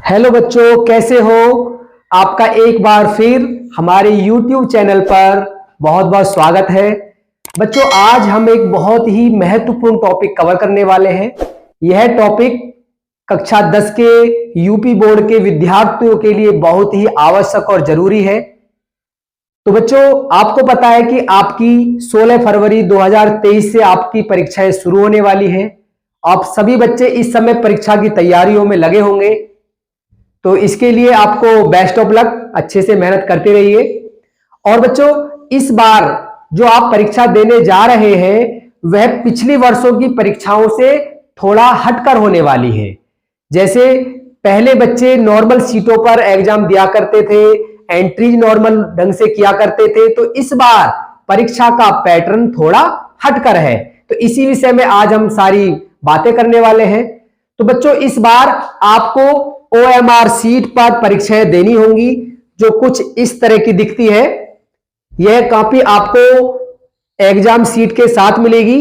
Hello बच्चों, कैसे हो। आपका एक बार फिर हमारे YouTube चैनल पर बहुत बहुत स्वागत है। बच्चों, आज हम एक बहुत ही महत्वपूर्ण टॉपिक कवर करने वाले हैं। यह टॉपिक कक्षा 10 के यूपी बोर्ड के विद्यार्थियों के लिए बहुत ही आवश्यक और जरूरी है। तो बच्चों, आपको पता है कि आपकी 16 फरवरी 2023 से आपकी परीक्षाएं शुरू होने वाली हैं। आप सभी बच्चे इस समय परीक्षा की तैयारियों में लगे होंगे, तो इसके लिए आपको बेस्ट ऑफ लक, अच्छे से मेहनत करते रहिए। और बच्चों, इस बार जो आप परीक्षा देने जा रहे हैं वह पिछली वर्षों की परीक्षाओं से थोड़ा हटकर होने वाली है। जैसे पहले बच्चे नॉर्मल सीटों पर एग्जाम दिया करते थे, एंट्रीज नॉर्मल ढंग से किया करते थे, तो इस बार परीक्षा का पैटर्न थोड़ा हटकर है। तो इसी विषय में आज हम सारी बातें करने वाले हैं। तो बच्चों, इस बार आपको OMR सीट पर परीक्षाएं देनी होंगी, जो कुछ इस तरह की दिखती है। यह कॉपी आपको एग्जाम सीट के साथ मिलेगी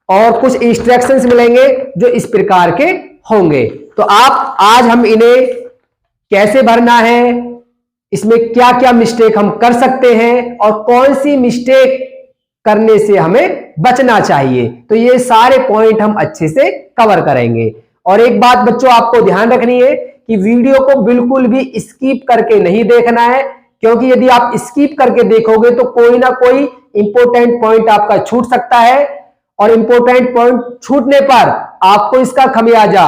और कुछ इंस्ट्रक्शंस मिलेंगे जो इस प्रकार के होंगे। तो आज हम इन्हें कैसे भरना है, इसमें क्या क्या मिस्टेक हम कर सकते हैं और कौन सी मिस्टेक करने से हमें बचना चाहिए, तो ये सारे पॉइंट हम अच्छे से कवर करेंगे। और एक बात बच्चों, आपको ध्यान रखनी है कि वीडियो को बिल्कुल भी स्किप करके नहीं देखना है, क्योंकि यदि आप स्किप करके देखोगे तो कोई ना कोई इंपॉर्टेंट पॉइंट आपका छूट सकता है, और इंपॉर्टेंट पॉइंट छूटने पर आपको इसका खमियाजा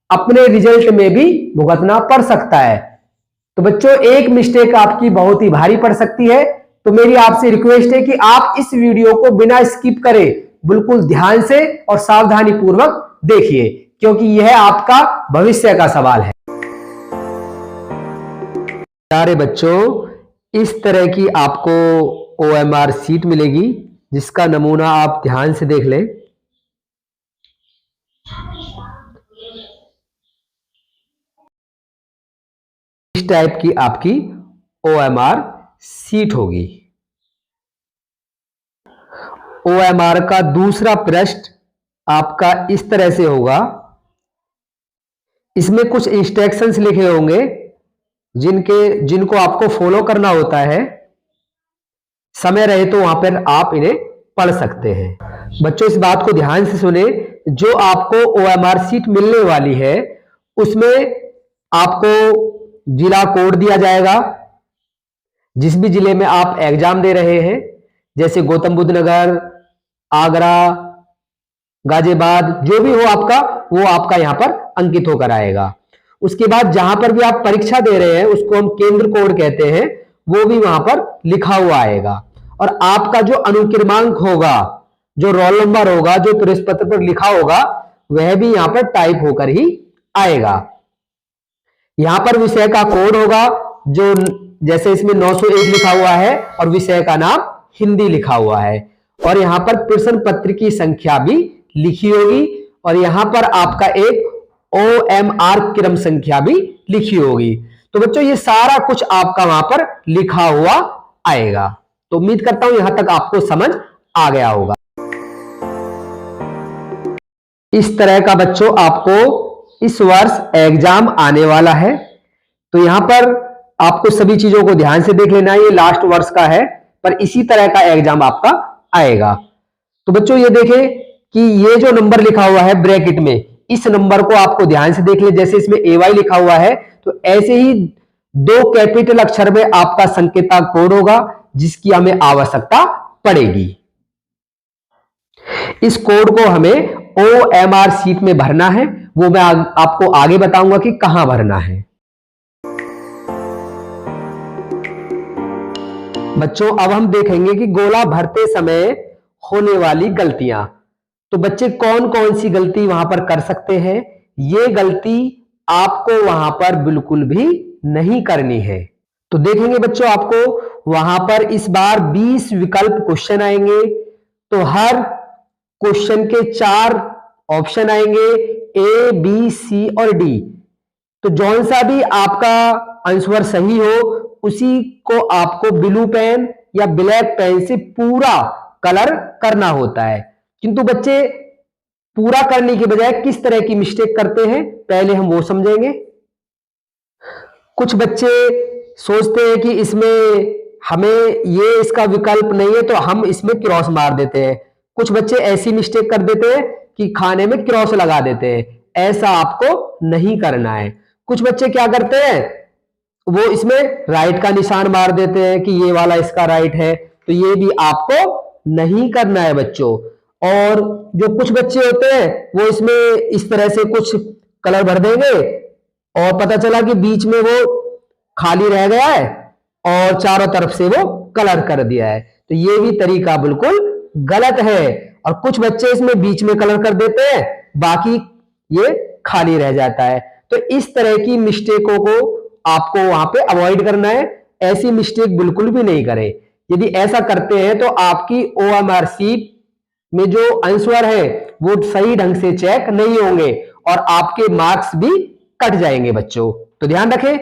अपने रिजल्ट में भी भुगतना पड़ सकता है। तो बच्चों, एक मिस्टेक आपकी बहुत ही भारी पड़ सकती है। तो मेरी आपसे रिक्वेस्ट है कि आप इस वीडियो को बिना स्किप करे बिल्कुल ध्यान से और सावधानी पूर्वक देखिए, क्योंकि यह आपका भविष्य का सवाल है। प्यारे बच्चों, इस तरह की आपको OMR सीट मिलेगी, जिसका नमूना आप ध्यान से देख लें। इस टाइप की आपकी OMR सीट होगी। OMR का दूसरा पृष्ठ आपका इस तरह से होगा। इसमें कुछ इंस्ट्रक्शंस लिखे होंगे जिनको आपको फॉलो करना होता है। समय रहे तो वहां पर आप इन्हें पढ़ सकते हैं। बच्चों, इस बात को ध्यान से सुने, जो आपको OMR सीट मिलने वाली है उसमें आपको जिला कोड दिया जाएगा। जिस भी जिले में आप एग्जाम दे रहे हैं, जैसे गौतम बुद्ध नगर, आगरा, गाजियाबाद, जो भी हो आपका, वो आपका यहां पर अंकित होकर आएगा। उसके बाद जहां पर भी आप परीक्षा दे रहे हैं उसको हम केंद्र कोड कहते हैं, वो भी वहां पर लिखा हुआ आएगा। और आपका जो अनुक्रमांक होगा, जो रोल नंबर होगा, जो प्रवेश पत्र पर लिखा होगा, वह भी यहां पर टाइप होकर ही आएगा। यहां पर विषय का कोड होगा, जो जैसे इसमें 901 लिखा हुआ है और विषय का नाम हिंदी लिखा हुआ है। और यहां पर प्रश्न पत्र की संख्या भी लिखी होगी, और यहां पर आपका एक OMR क्रम संख्या भी लिखी होगी। तो बच्चों, ये सारा कुछ आपका वहां पर लिखा हुआ आएगा। तो उम्मीद करता हूं यहां तक आपको समझ आ गया होगा। इस तरह का बच्चों आपको इस वर्ष एग्जाम आने वाला है। तो यहां पर आपको सभी चीजों को ध्यान से देख लेना है। ये लास्ट वर्ष का है, पर इसी तरह का एग्जाम आपका आएगा। तो बच्चों, ये देखें कि ये जो नंबर लिखा हुआ है ब्रैकेट में, इस नंबर को आपको ध्यान से देख ले। जैसे इसमें AY लिखा हुआ है, तो ऐसे ही 2 कैपिटल अक्षर में आपका संकेतक कोड होगा, जिसकी हमें आवश्यकता पड़ेगी। इस कोड को हमें OMR सीट में भरना है, वो मैं आपको आगे बताऊंगा कि कहां भरना है। बच्चों, अब हम देखेंगे कि गोला भरते समय होने वाली गलतियां। तो बच्चे कौन कौन सी गलती वहां पर कर सकते हैं, ये गलती आपको वहां पर बिल्कुल भी नहीं करनी है। तो देखेंगे बच्चों, आपको वहां पर इस बार 20 विकल्प क्वेश्चन आएंगे। तो हर क्वेश्चन के 4 ऑप्शन आएंगे, A, B, C और D। तो जौन सा भी आपका आंसर सही हो, उसी को आपको ब्लू पेन या ब्लैक पेन से पूरा कलर करना होता है। किंतु बच्चे पूरा करने की बजाय किस तरह की मिस्टेक करते हैं, पहले हम वो समझेंगे। कुछ बच्चे सोचते हैं कि इसमें हमें ये इसका विकल्प नहीं है तो हम इसमें क्रॉस मार देते हैं। कुछ बच्चे ऐसी मिस्टेक कर देते हैं कि खाने में क्रॉस लगा देते हैं। ऐसा आपको नहीं करना है। कुछ बच्चे क्या करते हैं, वो इसमें राइट का निशान मार देते हैं कि ये वाला इसका राइट है, तो ये भी आपको नहीं करना है बच्चों। और जो कुछ बच्चे होते हैं वो इसमें इस तरह से कुछ कलर भर देंगे और पता चला कि बीच में वो खाली रह गया है और चारों तरफ से वो कलर कर दिया है, तो ये भी तरीका बिल्कुल गलत है। और कुछ बच्चे इसमें बीच में कलर कर देते हैं, बाकी ये खाली रह जाता है। तो इस तरह की मिस्टेकों को आपको वहां पे अवॉइड करना है। ऐसी मिस्टेक बिल्कुल भी नहीं करें। यदि ऐसा करते हैं तो आपकी ओएमआर शीट में जो आंसर है वो सही ढंग से चेक नहीं होंगे और आपके मार्क्स भी कट जाएंगे बच्चों। तो ध्यान रखें,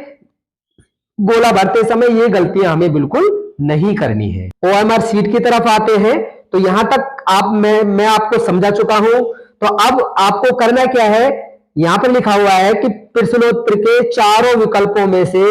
गोला भरते समय ये गलतियां हमें बिल्कुल नहीं करनी है। ओएमआर शीट की तरफ आते हैं तो यहां तक मैं आपको समझा चुका हूं। तो अब आपको करना क्या है, यहां पर लिखा हुआ है कि प्रश्नोत्तर के चारों विकल्पों में से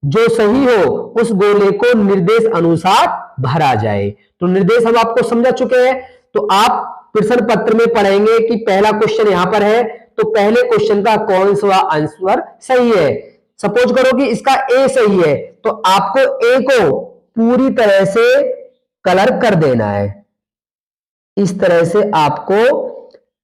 जो सही हो उस गोले को निर्देश अनुसार भरा जाए। तो निर्देश हम आपको समझा चुके हैं। तो आप प्रश्न पत्र में पढ़ेंगे कि पहला क्वेश्चन यहां पर है, तो पहले क्वेश्चन का कौन सा आंसर सही है। सपोज करो कि इसका ए सही है, तो आपको ए को पूरी तरह से कलर कर देना है। इस तरह से आपको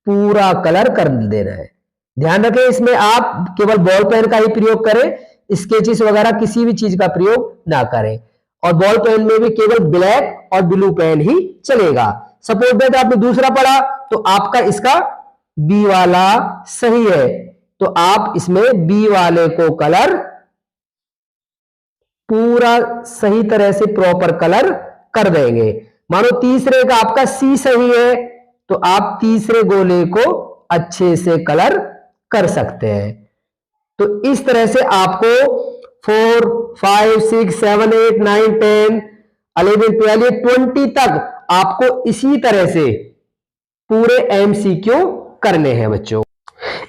पूरा कलर कर देना है। ध्यान रखें, इसमें आप केवल बॉल पेन का ही प्रयोग करें, स्केचेस वगैरह किसी भी चीज का प्रयोग ना करें। और बॉल पेन में भी केवल ब्लैक और ब्लू पेन ही चलेगा। सपोज दैट आपने दूसरा पढ़ा तो आपका इसका बी वाला सही है, तो आप इसमें बी वाले को कलर पूरा सही तरह से प्रॉपर कलर कर देंगे। मानो तीसरे का आपका सी सही है, तो आप तीसरे गोले को अच्छे से कलर कर सकते हैं। तो इस तरह से आपको 4, 5, 6, 7, 8, 9, 10, 11, 12, 20 तक आपको इसी तरह से पूरे एमसीक्यू करने हैं बच्चों।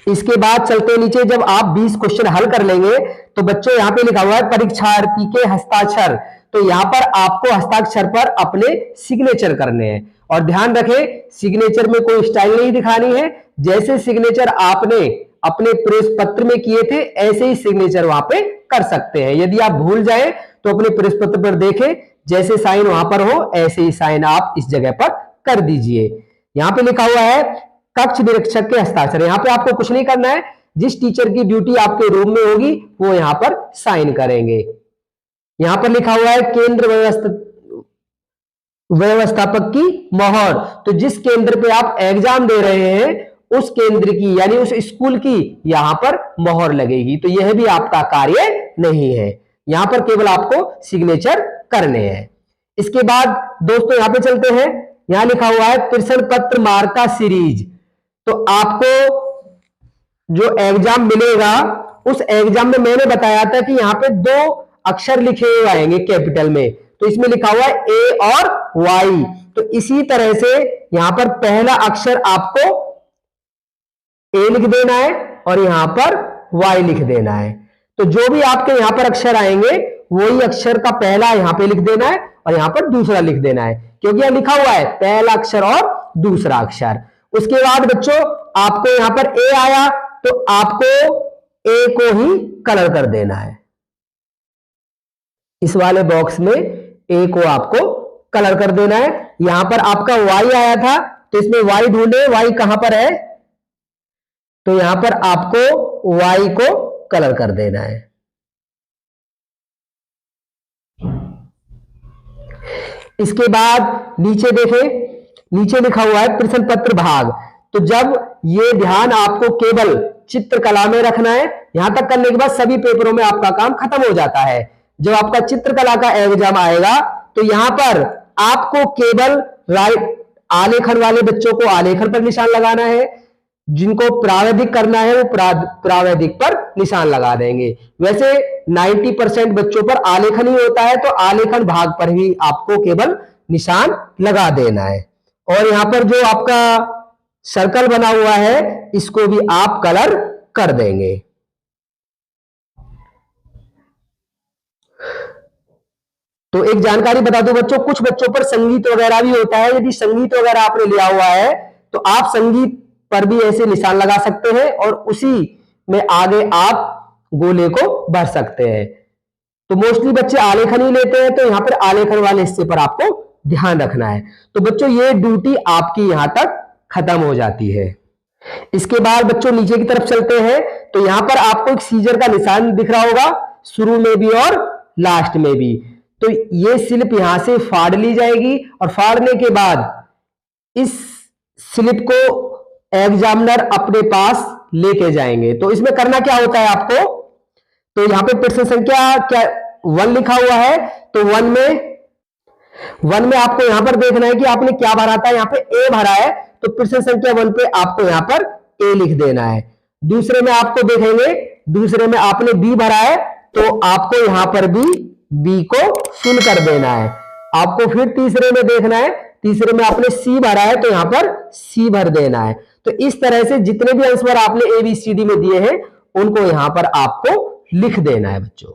इसके बाद चलते नीचे, जब आप 20 क्वेश्चन हल कर लेंगे तो बच्चों यहां पे लिखा हुआ है परीक्षार्थी के हस्ताक्षर। तो यहां पर आपको हस्ताक्षर पर अपने सिग्नेचर करने हैं। और ध्यान रखें, सिग्नेचर में कोई स्टाइल नहीं दिखानी है। जैसे सिग्नेचर आपने अपने प्रवेश पत्र में किए थे ऐसे ही सिग्नेचर वहां पे कर सकते हैं। यदि आप भूल जाए तो अपने प्रवेश पत्र पर देखें, जैसे साइन वहां पर हो ऐसे ही साइन आप इस जगह पर कर दीजिए। यहां पे लिखा हुआ है कक्ष निरीक्षक के हस्ताक्षर। यहां पे आपको कुछ नहीं करना है, जिस टीचर की ड्यूटी आपके रूम में होगी वो यहां पर साइन करेंगे। यहां पर लिखा हुआ है केंद्र व्यवस्थापक की मोहर। तो जिस केंद्र पे आप एग्जाम दे रहे हैं उस केंद्र की यानी उस स्कूल की यहां पर मोहर लगेगी। तो यह भी आपका कार्य नहीं है, यहां पर केवल आपको सिग्नेचर करने हैं। इसके बाद दोस्तों यहां पे चलते हैं, यहां लिखा हुआ है प्रश्न पत्र मार्का सीरीज। तो आपको जो एग्जाम मिलेगा उस एग्जाम में मैंने बताया था कि यहां पे 2 अक्षर लिखे हुए आएंगे कैपिटल में, तो इसमें लिखा हुआ है ए और वाई। तो इसी तरह से यहां पर पहला अक्षर आपको ए लिख देना है और यहां पर वाई लिख देना है। तो जो भी आपके यहां पर अक्षर आएंगे वही अक्षर का पहला यहां पे लिख देना है और यहां पर दूसरा लिख देना है, क्योंकि यहां लिखा हुआ है पहला अक्षर और दूसरा अक्षर। उसके बाद बच्चों आपको यहां पर ए आया तो आपको ए को ही कलर कर देना है। इस वाले बॉक्स में ए को आपको कलर कर देना है। यहां पर आपका वाई आया था तो इसमें वाई ढूंढे, वाई कहां पर है, तो यहां पर आपको वाई को कलर कर देना है। इसके बाद नीचे देखें, नीचे लिखा हुआ है प्रश्न पत्र भाग। तो जब ये ध्यान आपको केवल चित्रकला में रखना है, यहां तक करने के बाद सभी पेपरों में आपका काम खत्म हो जाता है। जब आपका चित्रकला का एग्जाम आएगा तो यहां पर आपको केवल राइट आलेखन वाले बच्चों को आलेखन पर निशान लगाना है, जिनको प्रावैधिक करना है वो प्रावैधिक पर निशान लगा देंगे। वैसे 90% बच्चों पर आलेखन ही होता है, तो आलेखन भाग पर ही आपको केवल निशान लगा देना है। और यहां पर जो आपका सर्कल बना हुआ है इसको भी आप कलर कर देंगे। तो एक जानकारी बता दूं बच्चों, कुछ बच्चों पर संगीत वगैरह भी होता है। यदि संगीत वगैरह आपने लिया हुआ है तो आप संगीत पर भी ऐसे निशान लगा सकते हैं और उसी में आगे आप गोले को भर सकते हैं। तो मोस्टली बच्चे आलेखन ही लेते हैं, तो यहां पर आलेखन वाले हिस्से पर आपको ध्यान रखना है। तो बच्चों ये ड्यूटी आपकी यहां तक खत्म हो जाती है। इसके बाद बच्चों नीचे की तरफ चलते हैं, तो यहां पर आपको एक सीजर का निशान दिख रहा होगा, शुरू में भी और लास्ट में भी। तो ये स्लिप यहां से फाड़ ली जाएगी और फाड़ने के बाद इस स्लिप को एग्जामिनर अपने पास लेके जाएंगे। तो इसमें करना क्या होता है आपको, तो यहां पे प्रश्न संख्या क्या 1 लिखा हुआ है, तो 1 में आपको यहां पर देखना है कि आपने क्या भरा था। यहां पे ए भरा है, तो प्रश्न संख्या 1 पे आपको यहां पर ए लिख देना है। दूसरे में आपको देखेंगे, दूसरे में आपने बी भरा है, तो आपको यहां पर भी बी को फिल कर देना है। आपको फिर तीसरे में देखना है, तीसरे में आपने सी भरा है, तो यहां पर सी भर देना है। तो इस तरह से जितने भी आंसर आपने ABCD में दिए हैं उनको यहां पर आपको लिख देना है बच्चों।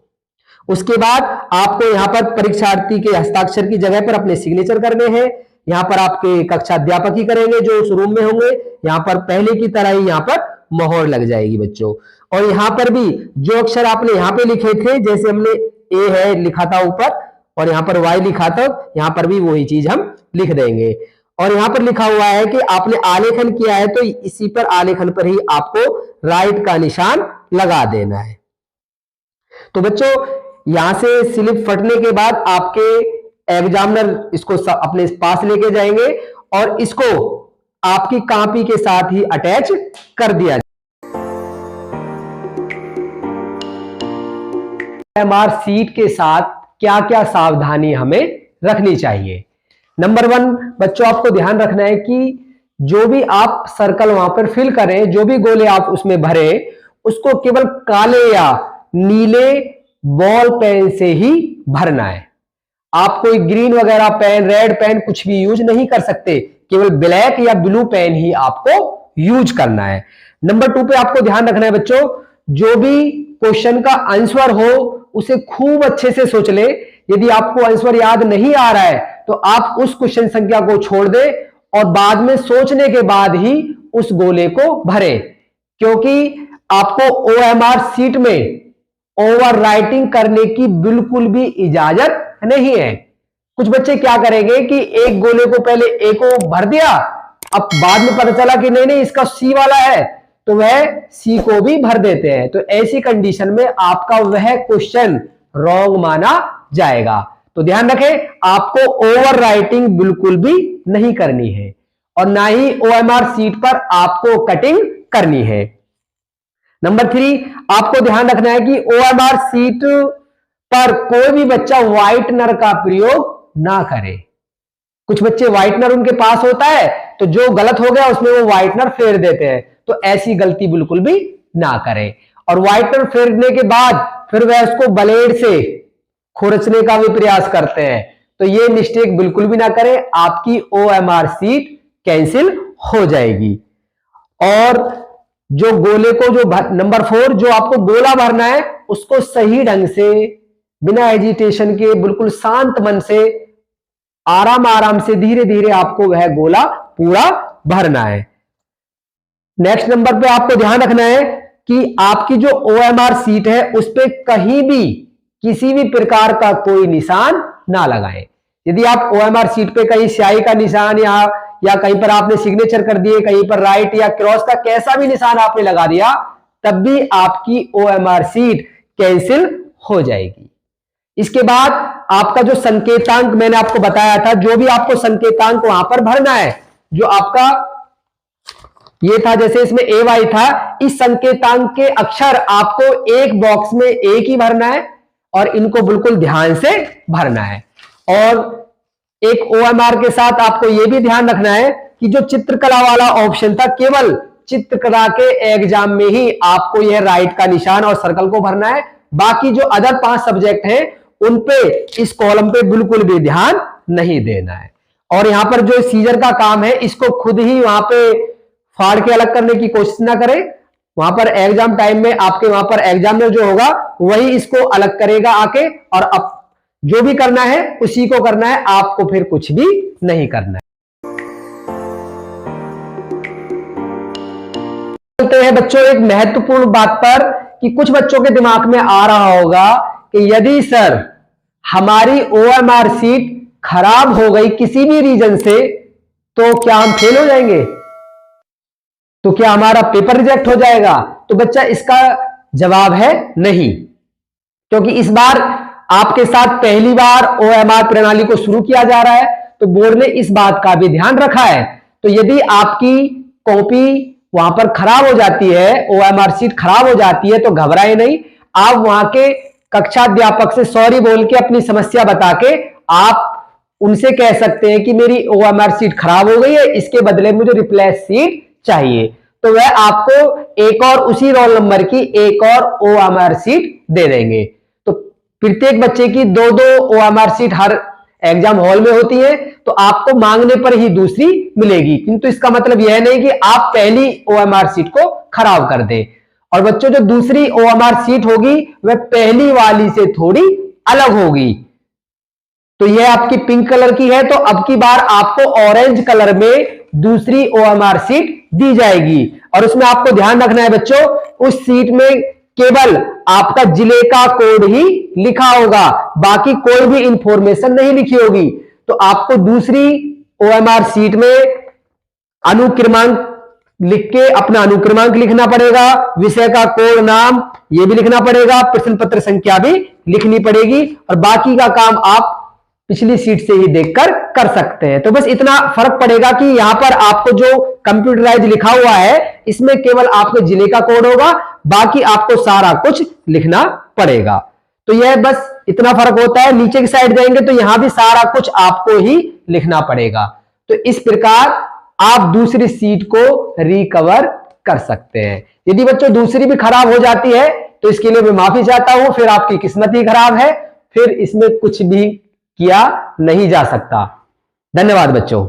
उसके बाद आपको यहां पर परीक्षार्थी के हस्ताक्षर की जगह पर अपने सिग्नेचर करने हैं। यहां पर आपके कक्षा अध्यापक ही करेंगे जो उस रूम में होंगे। यहां पर पहले की तरह ही यहां पर मोहर लग जाएगी बच्चों। और यहां पर भी जो अक्षर आपने यहां पे लिखे थे, जैसे हमने ए है लिखा था ऊपर और यहां पर वाई लिखा था, यहां पर भी वही चीज हम लिख देंगे। और यहां पर लिखा हुआ है कि आपने आलेखन किया है, तो इसी पर आलेखन पर ही आपको राइट का निशान लगा देना है। तो बच्चों यहां से स्लिप फटने के बाद आपके एग्जामिनर इसको अपने पास लेके जाएंगे और इसको आपकी कॉपी के साथ ही अटैच कर दिया OMR सीट के साथ क्या क्या सावधानी हमें रखनी चाहिए। नंबर 1 बच्चों आपको ध्यान रखना है कि जो भी आप सर्कल वहां पर फिल करें, जो भी गोले आप उसमें भरें, उसको केवल काले या नीले बॉल पेन से ही भरना है। आप कोई ग्रीन वगैरह पेन, रेड पेन कुछ भी यूज नहीं कर सकते, केवल ब्लैक या ब्लू पेन ही आपको यूज करना है। नंबर 2 पे आपको ध्यान रखना है बच्चों, जो भी क्वेश्चन का आंसर हो उसे खूब अच्छे से सोच ले। यदि आपको आंसर याद नहीं आ रहा है तो आप उस क्वेश्चन संख्या को छोड़ दे और बाद में सोचने के बाद ही उस गोले को भरें, क्योंकि आपको OMR सीट में ओवर राइटिंग करने की बिल्कुल भी इजाजत नहीं है। कुछ बच्चे क्या करेंगे कि एक गोले को पहले ए को भर दिया, अब बाद में पता चला कि नहीं इसका सी वाला है, तो वह सी को भी भर देते हैं। तो ऐसी कंडीशन में आपका वह क्वेश्चन रॉन्ग माना जाएगा। तो ध्यान रखें, आपको ओवर राइटिंग बिल्कुल भी नहीं करनी है और ना ही OMR सीट पर आपको कटिंग करनी है। नंबर 3 आपको ध्यान रखना है कि OMR सीट पर कोई भी बच्चा व्हाइटनर का प्रयोग ना करे। कुछ बच्चे व्हाइटनर उनके पास होता है तो जो गलत हो गया उसमें वो व्हाइटनर फेर देते हैं, तो ऐसी गलती बिल्कुल भी ना करें। और व्हाइटनर फेरने के बाद फिर वह उसको ब्लेड से खुरचने का भी प्रयास करते हैं, तो ये मिस्टेक बिल्कुल भी ना करें, आपकी OMR सीट कैंसिल हो जाएगी। और जो गोले को जो नंबर 4 जो आपको गोला भरना है उसको सही ढंग से बिना एजिटेशन के बिल्कुल शांत मन से आराम आराम से धीरे धीरे आपको वह गोला पूरा भरना है। नेक्स्ट नंबर पे आपको ध्यान रखना है कि आपकी जो OMR सीट है उस पे कहीं भी किसी भी प्रकार का कोई निशान ना लगाएं। यदि आप OMR सीट पे कहीं स्याही का निशान या कहीं पर आपने सिग्नेचर कर दिए, कहीं पर राइट या क्रॉस का कैसा भी निशान आपने लगा दिया, तब भी आपकी OMR सीट कैंसिल हो जाएगी। इसके बाद आपका जो संकेतांक मैंने आपको बताया था, जो भी आपको संकेतांक वहां पर भरना है, जो आपका ये था जैसे इसमें AY था, इस संकेतांक के अक्षर आपको एक बॉक्स में एक ही भरना है और इनको बिल्कुल ध्यान से भरना है। और एक OMR के साथ आपको यह भी ध्यान रखना है कि जो चित्रकला वाला ऑप्शन था, केवल चित्रकला के एग्जाम में ही आपको यह राइट का निशान और सर्कल को भरना है। बाकी जो अदर 5 सब्जेक्ट हैं उन पे इस कॉलम पे बिल्कुल भी ध्यान नहीं देना है। और यहां पर जो सीजर का काम है इसको खुद ही वहां पे फाड़ के अलग करने की कोशिश ना करें। वहां पर एग्जाम टाइम में आपके वहां पर एग्जामिनर जो होगा वही इसको अलग करेगा आके, और अब जो भी करना है उसी को करना है, आपको फिर कुछ भी नहीं करना है। बोलते हैं बच्चों एक महत्वपूर्ण बात पर कि कुछ बच्चों के दिमाग में आ रहा होगा कि यदि सर हमारी OMR शीट खराब हो गई किसी भी रीजन से तो क्या हम फेल हो जाएंगे, तो क्या हमारा पेपर रिजेक्ट हो जाएगा? तो बच्चा इसका जवाब है नहीं, क्योंकि इस बार आपके साथ पहली बार OMR प्रणाली को शुरू किया जा रहा है, तो बोर्ड ने इस बात का भी ध्यान रखा है। तो यदि आपकी कॉपी वहां पर खराब हो जाती है, OMR शीट खराब हो जाती है, तो घबराए नहीं, आप वहां के कक्षाध्यापक से सॉरी बोल के अपनी समस्या बता के आप उनसे कह सकते हैं कि मेरी OMR शीट खराब हो गई है, इसके बदले मुझे रिप्लेस शीट चाहिए। तो वह आपको एक और उसी रोल नंबर की एक और OMR शीट दे देंगे। तो प्रत्येक बच्चे की दो OMR शीट हर एग्जाम हॉल में होती है, तो आपको मांगने पर ही दूसरी मिलेगी, किंतु इसका मतलब यह नहीं कि आप पहली OMR शीट को खराब कर दें। और बच्चों जो दूसरी OMR शीट होगी वह पहली वाली से थोड़ी अलग होगी। तो यह आपकी पिंक कलर की है, तो अब की बार आपको ऑरेंज कलर में दूसरी OMR शीट दी जाएगी। और उसमें आपको ध्यान रखना है बच्चों, उस शीट में केवल आपका जिले का कोड ही लिखा होगा, बाकी कोई भी इंफॉर्मेशन नहीं लिखी होगी। तो आपको दूसरी OMR शीट में अनुक्रमांक लिख के अपना अनुक्रमांक लिखना पड़ेगा, विषय का कोड नाम ये भी लिखना पड़ेगा, प्रश्न पत्र संख्या भी लिखनी पड़ेगी, और बाकी का काम आप पिछली सीट से ही देखकर कर सकते हैं। तो बस इतना फर्क पड़ेगा कि यहां पर आपको जो कंप्यूटराइज लिखा हुआ है इसमें केवल आपके जिले का कोड होगा, बाकी आपको सारा कुछ लिखना पड़ेगा। तो यह बस इतना फर्क होता है। नीचे की साइड जाएंगे तो यहां भी सारा कुछ आपको ही लिखना पड़ेगा। तो इस प्रकार आप दूसरी सीट को रिकवर कर सकते हैं। यदि बच्चों दूसरी भी खराब हो जाती है तो इसके लिए मैं माफी चाहता हूं, फिर आपकी किस्मत ही खराब है, फिर इसमें कुछ भी किया नहीं जा सकता। धन्यवाद बच्चों।